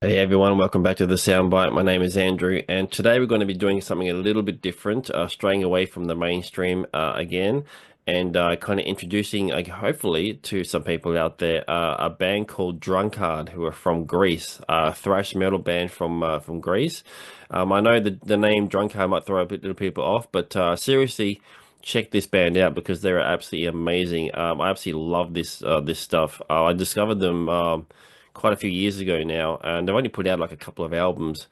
Hey everyone, welcome back to the Soundbyte. My name is Andrew, and today we're going to be doing something a little bit different, straying away from the mainstream again, and kind of introducing, hopefully, to some people out there, a band called Drunkard, who are from Greece, a thrash metal band from Greece. I know the name Drunkard might throw a bit little people off, but seriously, check this band out because they're absolutely amazing. I absolutely love this stuff. I discovered them. Quite a few years ago now, and they've only put out like a couple of albums.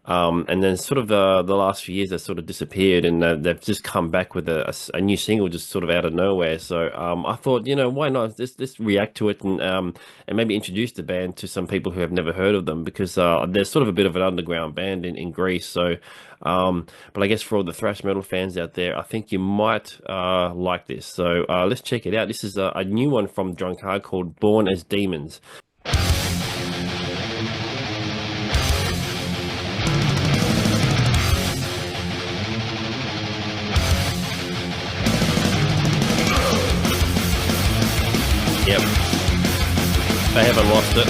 And then sort of the last few years, they've sort of disappeared, and they've just come back with a new single just sort of out of nowhere. So I thought, why not? Let's react to it and maybe introduce the band to some people who have never heard of them because they're sort of a bit of an underground band in Greece. So, but I guess for all the thrash metal fans out there, I think you might like this. So let's check it out. This is a new one from Drunkard called Born as Demons. Yep, they haven't lost it.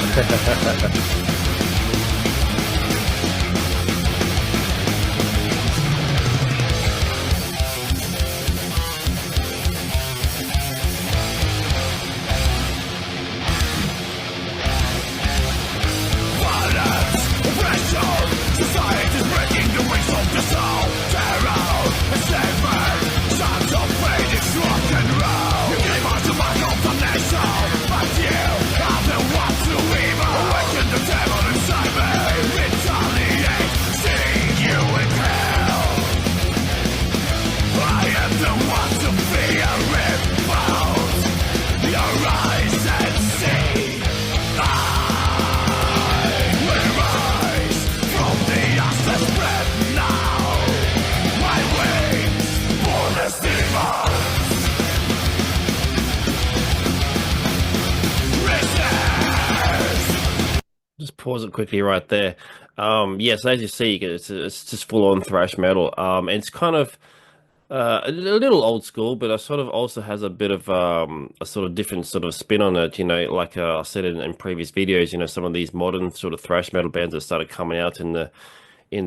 Just pause it quickly right there. Yes, as you see, it's just full on thrash metal. It's kind of a little old school, but it sort of also has a bit of a sort of different sort of spin on it. Like I said in previous videos, some of these modern sort of thrash metal bands that started coming out in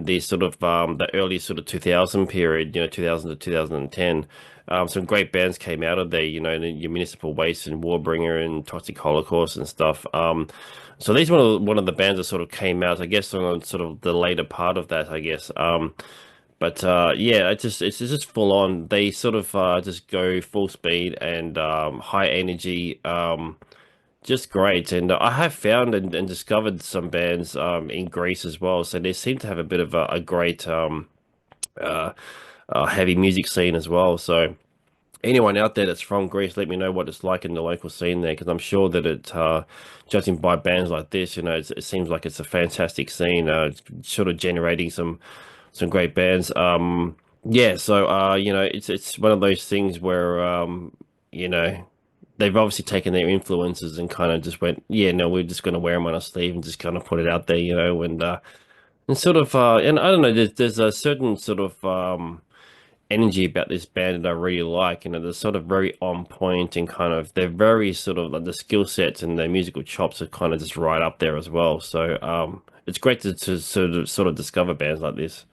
the sort of the early sort of 2000 period, 2000 to 2010. Some great bands came out of there, your Municipal Waste and Warbringer and Toxic Holocaust and stuff. So these one of the bands that sort of came out, I guess, on sort of the later part of that, I guess. But yeah, it's just full on. They sort of just go full speed and high energy. Just great, and I have found and discovered some bands in Greece as well. So they seem to have a bit of a great uh, heavy music scene as well. So anyone out there that's from Greece, let me know what it's like in the local scene there, because I'm sure that judging by bands like this, it seems like it's a fantastic scene, sort of generating some great bands. Yeah, so it's one of those things where you know they've obviously taken their influences and kind of just went, yeah, no, we're just going to wear them on our sleeve and just kind of put it out there, and sort of and I don't know, there's a certain sort of energy about this band that I really like. They're sort of very on point and kind of they're very sort of like the skill sets and their musical chops are kind of just right up there as well. So it's great to sort of discover bands like this.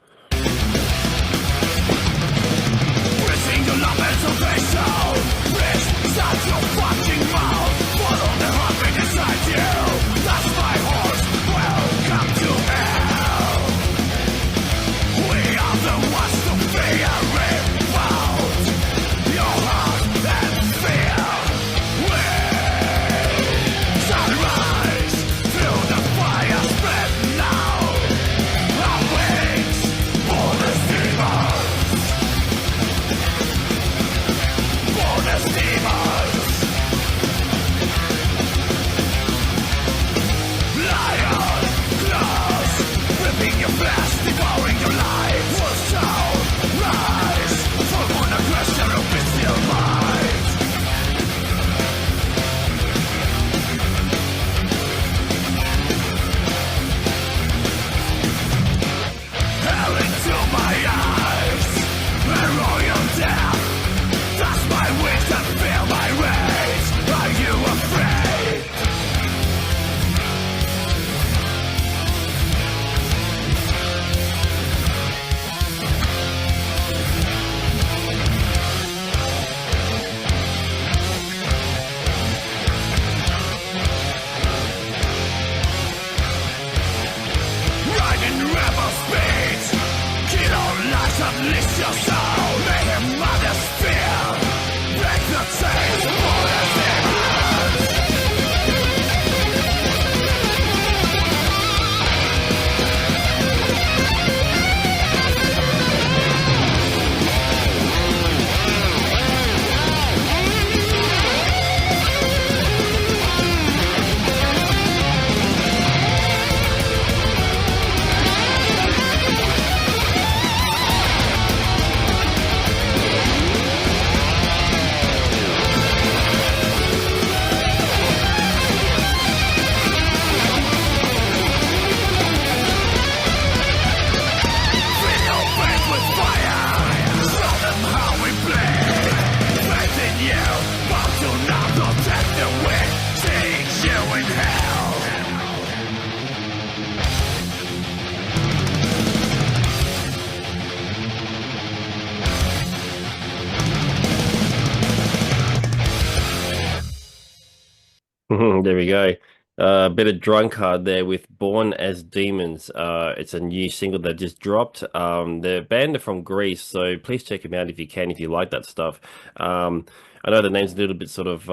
There we go. A bit of Drunkard there with Born as Demons. It's a new single that just dropped. The band are from Greece, so please check them out if you can, if you like that stuff. I know the name's a little bit sort of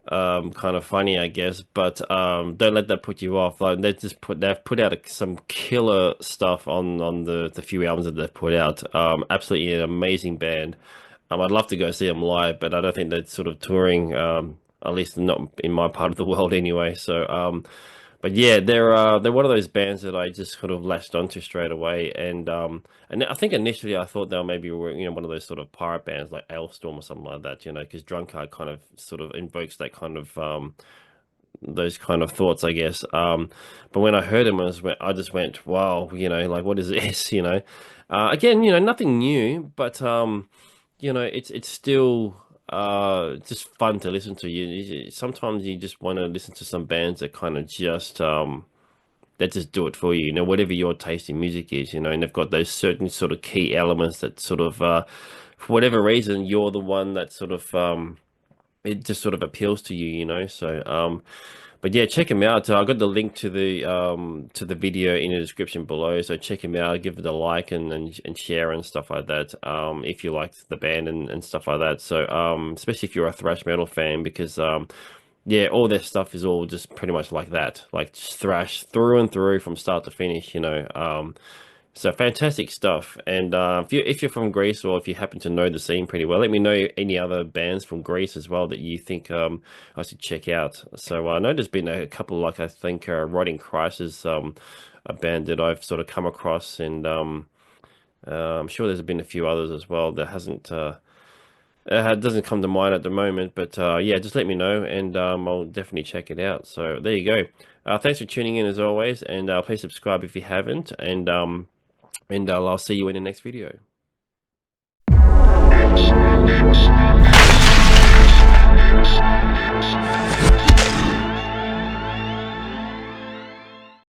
kind of funny, I guess, but don't let that put you off. Like they've put out some killer stuff on the few albums that they've put out. Absolutely an amazing band. I'd love to go see them live, but I don't think they're sort of touring. At least not in my part of the world anyway. So, but yeah, they're one of those bands that I just sort of latched onto straight away, and I think initially I thought they were maybe one of those sort of pirate bands like Ailstorm or something like that, because Drunkard kind of sort of invokes that kind of those kind of thoughts, I guess. But when I heard him, I just went, wow, like what is this, Again, nothing new, but it's still just fun to listen to. Sometimes you just want to listen to some bands that kind of just that just do it for you, whatever your taste in music is, and they've got those certain sort of key elements that sort of for whatever reason you're the one that sort of it just sort of appeals to you. So but yeah, check him out. I got the link to the video in the description below. So check him out, give it a like and share and stuff like that. If you liked the band and stuff like that. So especially if you're a thrash metal fan, because yeah, all their stuff is all just pretty much like that, like just thrash through and through from start to finish. So fantastic stuff. And if you're from Greece, or if you happen to know the scene pretty well, let me know any other bands from Greece as well that you think I should check out. So I know there's been a couple, like I think Rotting Christ is a band that I've sort of come across, and I'm sure there's been a few others as well that hasn't doesn't come to mind at the moment. But yeah, just let me know, and I'll definitely check it out. So there you go. Thanks for tuning in as always, and please subscribe if you haven't, and I'll see you in the next video.